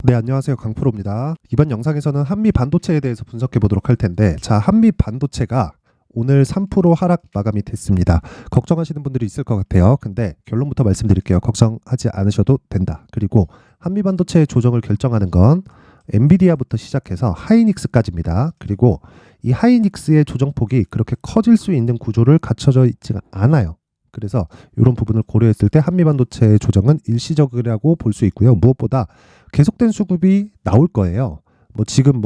네, 안녕하세요. 강프로입니다. 이번 영상에서는 한미 반도체에 대해서 분석해 보도록 할 텐데, 자, 한미 반도체가 오늘 3% 하락 마감이 됐습니다. 걱정하시는 분들이 있을 것 같아요. 근데 결론부터 말씀드릴게요. 걱정하지 않으셔도 된다. 그리고 한미 반도체의 조정을 결정하는 건 엔비디아부터 시작해서 하이닉스까지입니다. 그리고 이 하이닉스의 조정폭이 그렇게 커질 수 있는 구조를 갖춰져 있지가 않아요. 그래서 이런 부분을 고려했을 때 한미 반도체의 조정은 일시적이라고 볼 수 있고요. 무엇보다 계속된 수급이 나올 거예요. 뭐 지금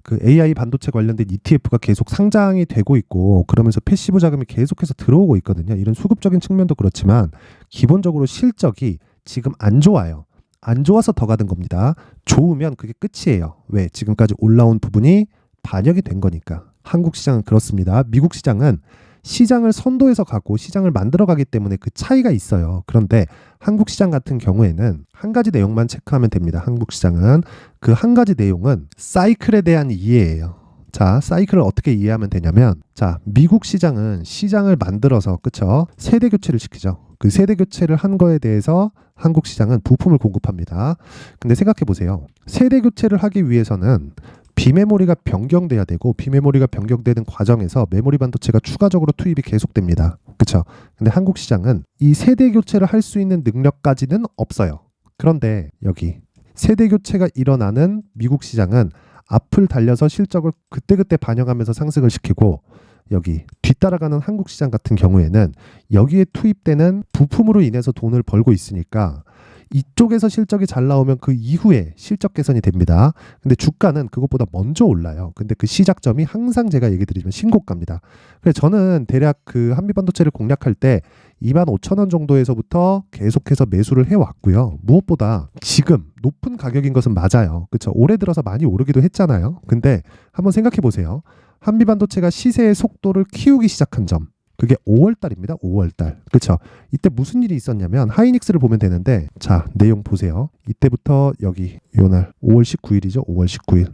그 AI 반도체 관련된 ETF가 계속 상장이 되고 있고, 그러면서 패시브 자금이 계속해서 들어오고 있거든요. 이런 수급적인 측면도 그렇지만 기본적으로 실적이 지금 안 좋아요. 안 좋아서 더 가는 겁니다. 좋으면 그게 끝이에요. 왜? 지금까지 올라온 부분이 반영이 된 거니까. 한국 시장은 그렇습니다. 미국 시장은 시장을 선도해서 가고 시장을 만들어 가기 때문에 그 차이가 있어요. 그런데 한국 시장 같은 경우에는 한 가지 내용만 체크하면 됩니다. 한국 시장은 그 한 가지 내용은 사이클에 대한 이해예요. 자, 사이클을 어떻게 이해하면 되냐면, 자, 미국 시장은 시장을 만들어서, 그쵸? 세대 교체를 시키죠. 그 세대 교체를 한 거에 대해서 한국 시장은 부품을 공급합니다. 근데 생각해 보세요. 세대 교체를 하기 위해서는 비메모리가 변경돼야 되고, 비메모리가 변경되는 과정에서 메모리 반도체가 추가적으로 투입이 계속됩니다. 그렇죠? 근데 한국 시장은 이 세대 교체를 할 수 있는 능력까지는 없어요. 그런데 여기 세대 교체가 일어나는 미국 시장은 앞을 달려서 실적을 그때그때 반영하면서 상승을 시키고, 여기 뒤따라가는 한국 시장 같은 경우에는 여기에 투입되는 부품으로 인해서 돈을 벌고 있으니까 이쪽에서 실적이 잘 나오면 그 이후에 실적 개선이 됩니다. 근데 주가는 그것보다 먼저 올라요. 근데 그 시작점이 항상 제가 얘기 드리지만 신고가입니다. 그래서 저는 대략 그 한미반도체를 공략할 때 25,000원 정도에서부터 계속해서 매수를 해왔고요. 무엇보다 지금 높은 가격인 것은 맞아요. 그렇죠? 올해 들어서 많이 오르기도 했잖아요. 근데 한번 생각해 보세요. 한미반도체가 시세의 속도를 키우기 시작한 점, 그게 5월달입니다. 5월달. 그렇죠? 이때 무슨 일이 있었냐면 하이닉스를 보면 되는데, 자, 내용 보세요. 이때부터 여기 요날 5월 19일이죠. 5월 19일.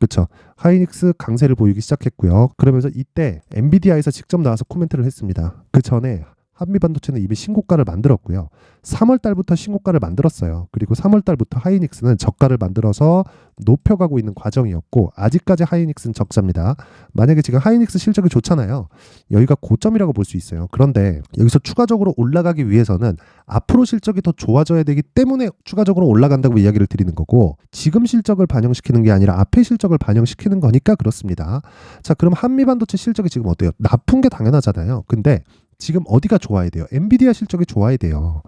그렇죠? 하이닉스 강세를 보이기 시작했고요. 그러면서 이때 엔비디아에서 직접 나와서 코멘트를 했습니다. 그 전에 한미반도체는 이미 신고가를 만들었고요. 3월 달부터 신고가를 만들었어요. 그리고 3월 달부터 하이닉스는 저가를 만들어서 높여가고 있는 과정이었고, 아직까지 하이닉스는 적자입니다. 만약에 지금 하이닉스 실적이 좋잖아요. 여기가 고점이라고 볼 수 있어요. 그런데 여기서 추가적으로 올라가기 위해서는 앞으로 실적이 더 좋아져야 되기 때문에 추가적으로 올라간다고 이야기를 드리는 거고, 지금 실적을 반영시키는 게 아니라 앞에 실적을 반영시키는 거니까 그렇습니다. 자, 그럼 한미반도체 실적이 지금 어때요? 나쁜 게 당연하잖아요. 근데 지금 어디가 좋아야 돼요? 엔비디아 실적이 좋아야 돼요.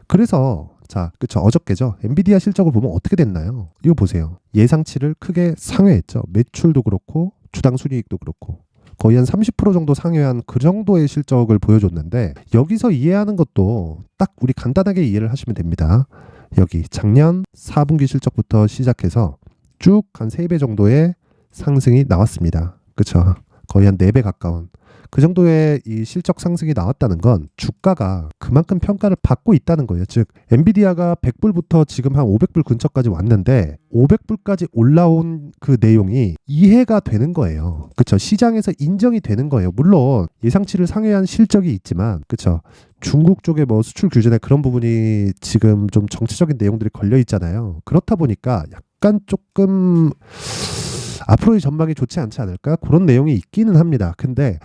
그래서 자, 그쵸, 어저께죠. 엔비디아 실적을 보면 어떻게 됐나요? 이거 보세요. 예상치를 크게 상회했죠. 매출도 그렇고 주당 순이익도 그렇고 거의 한 30% 정도 상회한 그 정도의 실적을 보여줬는데, 여기서 이해하는 것도 딱 우리 간단하게 이해를 하시면 됩니다. 여기 작년 4분기 실적부터 시작해서 쭉 한 3배 정도의 상승이 나왔습니다. 그쵸? 거의 한 4배 가까운 그 정도의 이 실적 상승이 나왔다는 건 주가가 그만큼 평가를 받고 있다는 거예요. 즉 엔비디아가 100불부터 지금 한 500불 근처까지 왔는데 500불까지 올라온 그 내용이 이해가 되는 거예요. 그렇죠? 시장에서 인정이 되는 거예요. 물론 예상치를 상회한 실적이 있지만, 그렇죠? 중국 쪽에 뭐 수출 규제나 그런 부분이 지금 좀 정치적인 내용들이 걸려 있잖아요. 그렇다 보니까 약간 조금 앞으로의 전망이 좋지 않지 않을까? 그런 내용이 있기는 합니다. 근데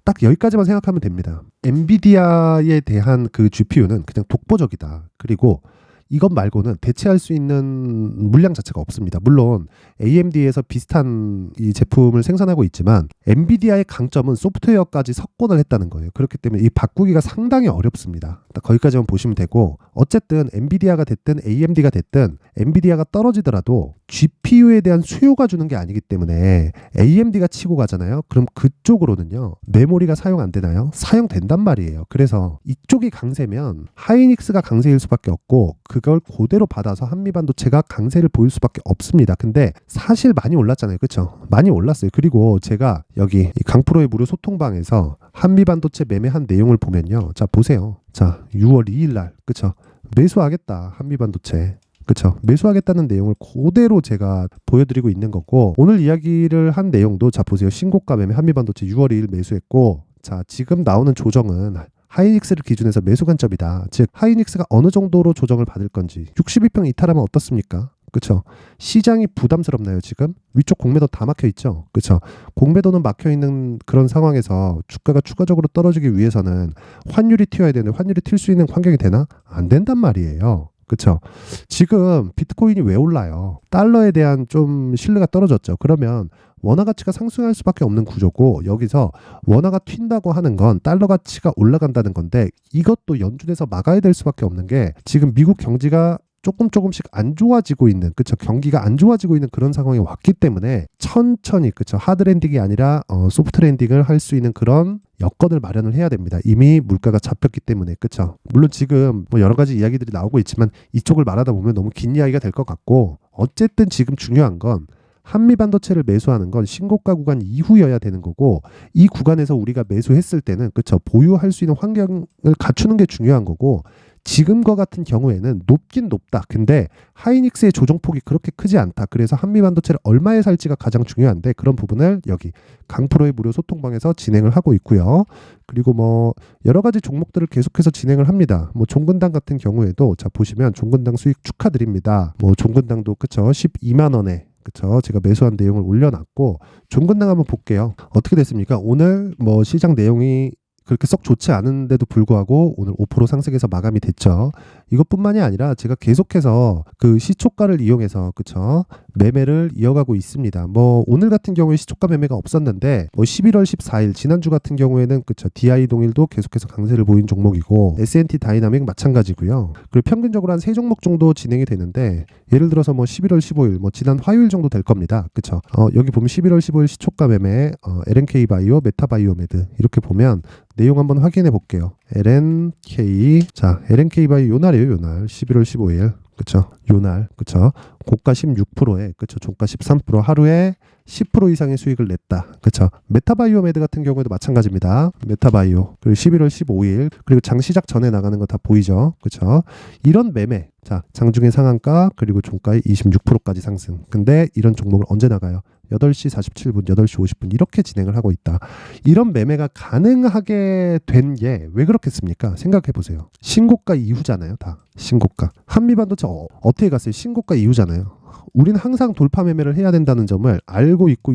딱 여기까지만 생각하면 됩니다. 엔비디아에 대한 그 GPU는 그냥 독보적이다. 그리고 이것 말고는 대체할 수 있는 물량 자체가 없습니다. 물론 AMD에서 비슷한 이 제품을 생산하고 있지만 엔비디아의 강점은 소프트웨어까지 석권을 했다는 거예요. 그렇기 때문에 이 바꾸기가 상당히 어렵습니다. 딱 거기까지만 보시면 되고, 어쨌든 엔비디아가 됐든 AMD가 됐든 엔비디아가 떨어지더라도 GPU에 대한 수요가 주는 게 아니기 때문에 AMD가 치고 가잖아요. 그럼 그쪽으로는요, 메모리가 사용 안 되나요? 사용된단 말이에요. 그래서 이쪽이 강세면 하이닉스가 강세일 수밖에 없고, 그걸 그대로 받아서 한미반도체가 강세를 보일 수밖에 없습니다. 근데 사실 많이 올랐잖아요. 그렇죠? 많이 올랐어요. 그리고 제가 여기 강프로의 무료 소통방에서 한미반도체 매매한 내용을 보면요, 자 보세요. 자 6월 2일 날, 그렇죠? 매수하겠다 한미반도체. 그렇죠. 매수하겠다는 내용을 그대로 제가 보여드리고 있는 거고, 오늘 이야기를 한 내용도 자 보세요. 신고가 매매 한미반도체 6월 2일 매수했고, 자 지금 나오는 조정은 하이닉스를 기준해서 매수 관점이다. 즉 하이닉스가 어느 정도로 조정을 받을 건지, 62평 이탈하면 어떻습니까? 그쵸? 시장이 부담스럽나요, 지금? 위쪽 공매도 다 막혀 있죠? 그쵸? 공매도는 막혀 있는 그런 상황에서 주가가 추가적으로 떨어지기 위해서는 환율이 튀어야 되는데 환율이 튈 수 있는 환경이 되나? 안 된단 말이에요. 그쵸? 지금 비트코인이 왜 올라요? 달러에 대한 좀 신뢰가 떨어졌죠. 그러면 원화 가치가 상승할 수밖에 없는 구조고, 여기서 원화가 튄다고 하는 건 달러 가치가 올라간다는 건데, 이것도 연준에서 막아야 될 수밖에 없는 게, 지금 미국 경제가 조금씩 안 좋아지고 있는, 그쵸? 경기가 안 좋아지고 있는 그런 상황이 왔기 때문에 천천히, 그쵸? 하드 랜딩이 아니라 소프트 랜딩을 할 수 있는 그런 여건을 마련을 해야 됩니다. 이미 물가가 잡혔기 때문에, 그쵸? 물론 지금 뭐 여러 가지 이야기들이 나오고 있지만 이쪽을 말하다 보면 너무 긴 이야기가 될 것 같고, 어쨌든 지금 중요한 건 한미 반도체를 매수하는 건 신고가 구간 이후여야 되는 거고, 이 구간에서 우리가 매수했을 때는, 그쵸? 보유할 수 있는 환경을 갖추는 게 중요한 거고, 지금과 같은 경우에는 높긴 높다. 근데 하이닉스의 조정폭이 그렇게 크지 않다. 그래서 한미 반도체를 얼마에 살지가 가장 중요한데, 그런 부분을 여기 강프로의 무료 소통방에서 진행을 하고 있고요. 그리고 뭐 여러 가지 종목들을 계속해서 진행을 합니다. 뭐 종근당 같은 경우에도 자 보시면 종근당 수익 축하드립니다. 뭐 종근당도 그쵸 12만 원에 그쵸 제가 매수한 내용을 올려놨고, 종근당 한번 볼게요. 어떻게 됐습니까? 오늘 뭐 시장 내용이 그렇게 썩 좋지 않은데도 불구하고 오늘 5% 상승해서 마감이 됐죠. 이것뿐만이 아니라 제가 계속해서 그 시초가를 이용해서 그쵸 매매를 이어가고 있습니다. 뭐 오늘 같은 경우에 시초가 매매가 없었는데, 뭐 11월 14일 지난주 같은 경우에는 그쵸 DI 동일도 계속해서 강세를 보인 종목이고, S&T 다이나믹 마찬가지고요. 그리고 평균적으로 한 3종목 정도 진행이 되는데, 예를 들어서 뭐 11월 15일 뭐 지난 화요일 정도 될 겁니다. 그쵸? 여기 보면 11월 15일 시초가 매매 LNK 바이오, 메타 바이오메드 이렇게 보면 내용 한번 확인해 볼게요. LNK 자 LNK 바이오 요날이에요. 요날 11월 15일 그쵸 요날 그쵸 고가 16%에 그쵸 종가 13% 하루에 10% 이상의 수익을 냈다. 그쵸 메타바이오메드 같은 경우에도 마찬가지입니다. 메타바이오 그리고 11월 15일 그리고 장 시작 전에 나가는 거 다 보이죠. 그쵸 이런 매매 자 장중의 상한가 그리고 종가의 26%까지 상승. 근데 이런 종목을 언제 나가요? 8시 47분, 8시 50분 이렇게 진행을 하고 있다. 이런 매매가 가능하게 된 게 왜 그렇겠습니까? 생각해 보세요. 신고가 이후잖아요. 다 신고가. 한미반도체 어떻게 갔어요? 신고가 이후잖아요. 우리는 항상 돌파 매매를 해야 된다는 점을 알고 있고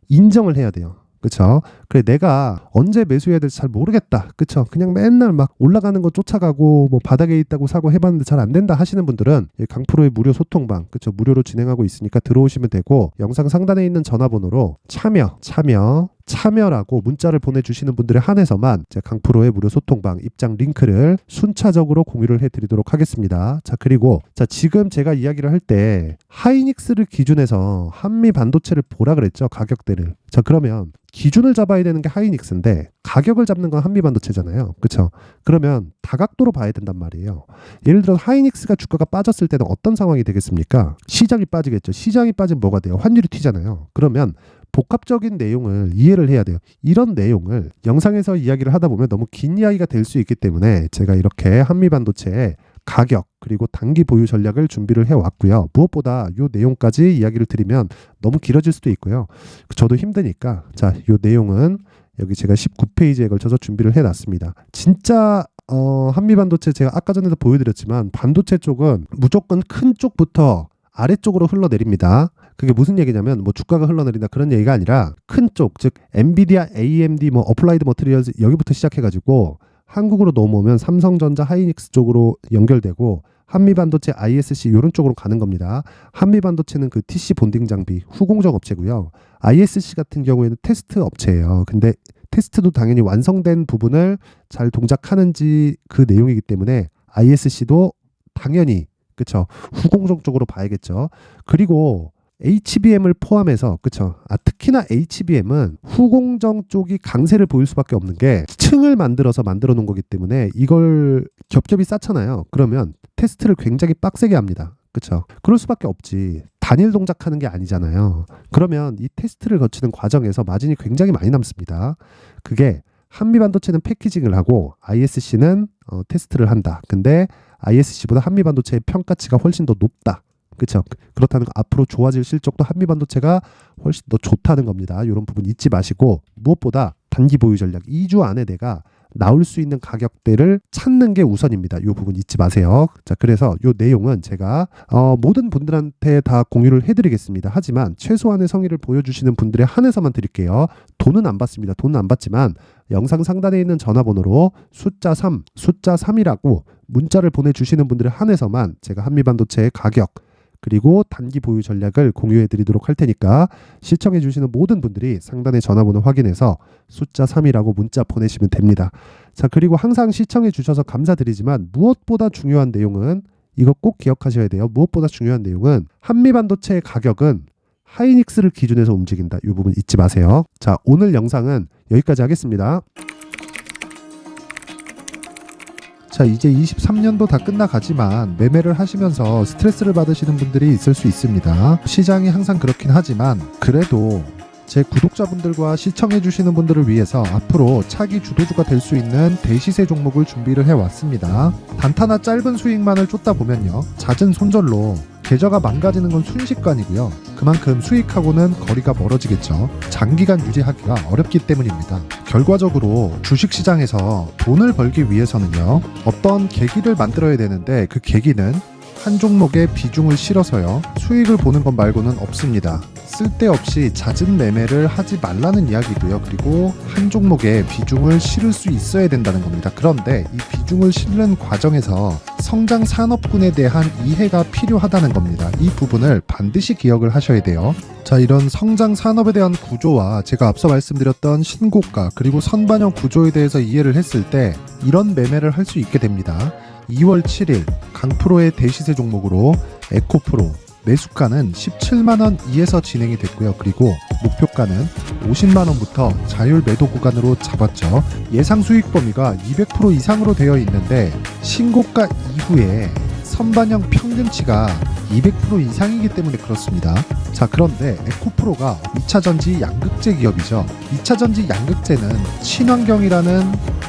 인정을 해야 돼요. 그쵸? 그래 내가 언제 매수해야 될지 잘 모르겠다. 그쵸? 그냥 맨날 막 올라가는 거 쫓아가고 뭐 바닥에 있다고 사고 해봤는데 잘 안 된다 하시는 분들은 강프로의 무료 소통방 그쵸? 무료로 진행하고 있으니까 들어오시면 되고, 영상 상단에 있는 전화번호로 참여라고 문자를 보내주시는 분들에 한해서만 제가 강프로의 무료 소통방 입장 링크를 순차적으로 공유를 해드리도록 하겠습니다. 자 그리고 자 지금 제가 이야기를 할 때 하이닉스를 기준해서 한미 반도체를 보라 그랬죠. 가격대를. 자 그러면 기준을 잡아야 되는 게 하이닉스인데 가격을 잡는 건 한미 반도체잖아요. 그렇죠? 그러면 다각도로 봐야 된단 말이에요. 예를 들어 하이닉스가 주가가 빠졌을 때는 어떤 상황이 되겠습니까? 시장이 빠지겠죠. 시장이 빠지면 뭐가 돼요? 환율이 튀잖아요. 그러면 복합적인 내용을 이해를 해야 돼요. 이런 내용을 영상에서 이야기를 하다 보면 너무 긴 이야기가 될 수 있기 때문에 제가 이렇게 한미반도체의 가격 그리고 단기 보유 전략을 준비를 해왔고요. 무엇보다 이 내용까지 이야기를 드리면 너무 길어질 수도 있고요. 저도 힘드니까 자, 이 내용은 여기 제가 19페이지에 걸쳐서 준비를 해놨습니다. 진짜 한미반도체 제가 아까 전에도 보여드렸지만 반도체 쪽은 무조건 큰 쪽부터 아래쪽으로 흘러내립니다. 그게 무슨 얘기냐면 뭐 주가가 흘러내린다 그런 얘기가 아니라 큰 쪽, 즉 엔비디아, AMD, 뭐 어플라이드 머티리얼즈 여기부터 시작해가지고 한국으로 넘어오면 삼성전자, 하이닉스 쪽으로 연결되고 한미반도체, ISC 이런 쪽으로 가는 겁니다. 한미반도체는 그 TC 본딩 장비 후공정 업체고요. ISC 같은 경우에는 테스트 업체예요. 근데 테스트도 당연히 완성된 부분을 잘 동작하는지 그 내용이기 때문에 ISC도 당연히 그쵸 후공정 쪽으로 봐야겠죠. 그리고 HBM을 포함해서 그쵸 특히나 HBM은 후공정 쪽이 강세를 보일 수밖에 없는 게 층을 만들어서 만들어 놓은 거기 때문에 이걸 겹겹이 쌓잖아요. 그러면 테스트를 굉장히 빡세게 합니다. 그쵸 그럴 수밖에 없지. 단일 동작하는 게 아니잖아요. 그러면 이 테스트를 거치는 과정에서 마진이 굉장히 많이 남습니다. 그게 한미반도체는 패키징을 하고 ISC는 테스트를 한다. 근데 ISC보다 한미반도체의 평가치가 훨씬 더 높다. 그렇죠. 그렇다는 거 앞으로 좋아질 실적도 한미반도체가 훨씬 더 좋다는 겁니다. 이런 부분 잊지 마시고 무엇보다 단기 보유 전략 2주 안에 내가 나올 수 있는 가격대를 찾는 게 우선입니다. 이 부분 잊지 마세요. 자, 그래서 이 내용은 제가 모든 분들한테 다 공유를 해드리겠습니다. 하지만 최소한의 성의를 보여주시는 분들에 한해서만 드릴게요. 돈은 안 받습니다. 돈은 안 받지만 영상 상단에 있는 전화번호로 숫자 3이라고 문자를 보내주시는 분들에 한해서만 제가 한미반도체의 가격 그리고 단기 보유 전략을 공유해 드리도록 할 테니까 시청해 주시는 모든 분들이 상단의 전화번호 확인해서 숫자 3이라고 문자 보내시면 됩니다. 자, 그리고 항상 시청해 주셔서 감사드리지만 무엇보다 중요한 내용은 이거 꼭 기억하셔야 돼요. 무엇보다 중요한 내용은 한미반도체의 가격은 하이닉스를 기준해서 움직인다. 이 부분 잊지 마세요. 자, 오늘 영상은 여기까지 하겠습니다. 자, 이제 23년도 다 끝나가지만 매매를 하시면서 스트레스를 받으시는 분들이 있을 수 있습니다. 시장이 항상 그렇긴 하지만 그래도 제 구독자분들과 시청해주시는 분들을 위해서 앞으로 차기 주도주가 될 수 있는 대시세 종목을 준비를 해왔습니다. 단타나 짧은 수익만을 쫓다 보면요, 잦은 손절로 계좌가 망가지는 건 순식간이고요. 그만큼 수익하고는 거리가 멀어지겠죠. 장기간 유지하기가 어렵기 때문입니다. 결과적으로 주식시장에서 돈을 벌기 위해서는요, 어떤 계기를 만들어야 되는데 그 계기는 한 종목에 비중을 실어서요, 수익을 보는 것 말고는 없습니다. 쓸데없이 잦은 매매를 하지 말라는 이야기고요. 그리고 한 종목에 비중을 실을 수 있어야 된다는 겁니다. 그런데 이 비중을 실는 과정에서 성장 산업군에 대한 이해가 필요하다는 겁니다. 이 부분을 반드시 기억을 하셔야 돼요. 자, 이런 성장 산업에 대한 구조와 제가 앞서 말씀드렸던 신고가 그리고 선반영 구조에 대해서 이해를 했을 때 이런 매매를 할 수 있게 됩니다. 2월 7일 강프로의 대시세 종목으로 에코프로 매수가는 17만원 이에서 진행이 됐고요. 그리고 목표가는 50만원부터 자율 매도 구간으로 잡았죠. 예상 수익 범위가 200% 이상으로 되어 있는데 신고가 이후에 선반영 평균치가 200% 이상이기 때문에 그렇습니다. 자, 그런데 에코프로가 2차전지 양극재 기업이죠. 2차전지 양극재는 친환경이라는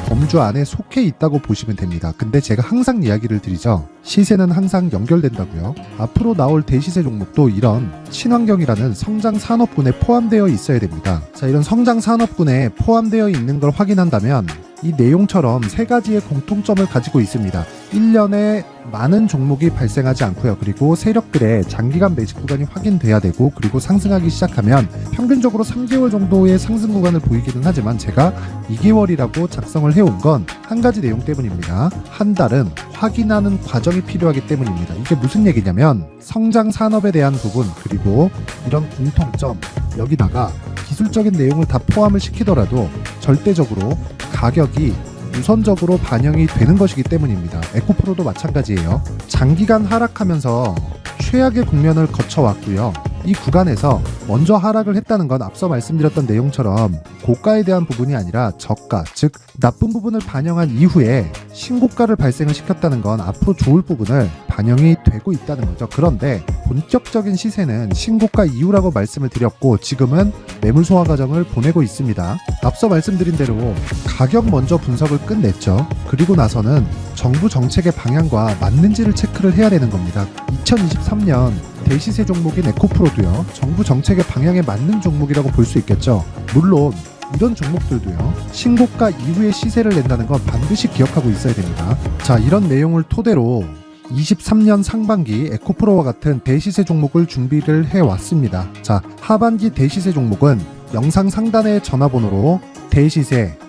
범주 안에 속해 있다고 보시면 됩니다. 근데 제가 항상 이야기를 드리죠. 시세는 항상 연결된다고요. 앞으로 나올 대시세 종목도 이런 친환경이라는 성장 산업군에 포함되어 있어야 됩니다. 자, 이런 성장 산업군에 포함되어 있는 걸 확인한다면 이 내용처럼 세 가지의 공통점을 가지고 있습니다. 1년에 많은 종목이 발생하지 않고요. 그리고 세력들의 장기간 매집 구간이 확인돼야 되고, 그리고 상승하기 시작하면 평균적으로 3개월 정도의 상승 구간을 보이기는 하지만 제가 2개월이라고 작성을 해온 건 한 가지 내용 때문입니다. 한 달은 확인하는 과정이 필요하기 때문입니다. 이게 무슨 얘기냐면 성장 산업에 대한 부분 그리고 이런 공통점, 여기다가 기술적인 내용을 다 포함을 시키더라도 절대적으로 가격이 우선적으로 반영이 되는 것이기 때문입니다. 에코프로도 마찬가지예요. 장기간 하락하면서 최악의 국면을 거쳐왔고요. 이 구간에서 먼저 하락을 했다는 건 앞서 말씀드렸던 내용처럼 고가에 대한 부분이 아니라 저가, 즉 나쁜 부분을 반영한 이후에 신고가를 발생을 시켰다는 건 앞으로 좋을 부분을 반영이 되고 있다는 거죠. 그런데 본격적인 시세는 신고가 이후라고 말씀을 드렸고 지금은 매물 소화 과정을 보내고 있습니다. 앞서 말씀드린 대로 가격 먼저 분석을 끝냈죠. 그리고 나서는 정부 정책의 방향과 맞는지를 체크를 해야 되는 겁니다. 2023년 대시세 종목인 에코프로도요, 정부 정책의 방향에 맞는 종목이라고 볼 수 있겠죠. 물론 이런 종목들도요, 신고가 이후에 시세를 낸다는 건 반드시 기억하고 있어야 됩니다. 자, 이런 내용을 토대로 23년 상반기 에코프로와 같은 대시세 종목을 준비를 해왔습니다. 자, 하반기 대시세 종목은 영상 상단의 전화번호로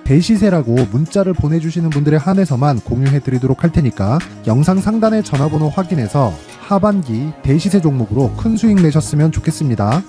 대시세라고 문자를 보내주시는 분들에 한해서만 공유해드리도록 할 테니까 영상 상단의 전화번호 확인해서 하반기 대시세 종목으로 큰 수익 내셨으면 좋겠습니다.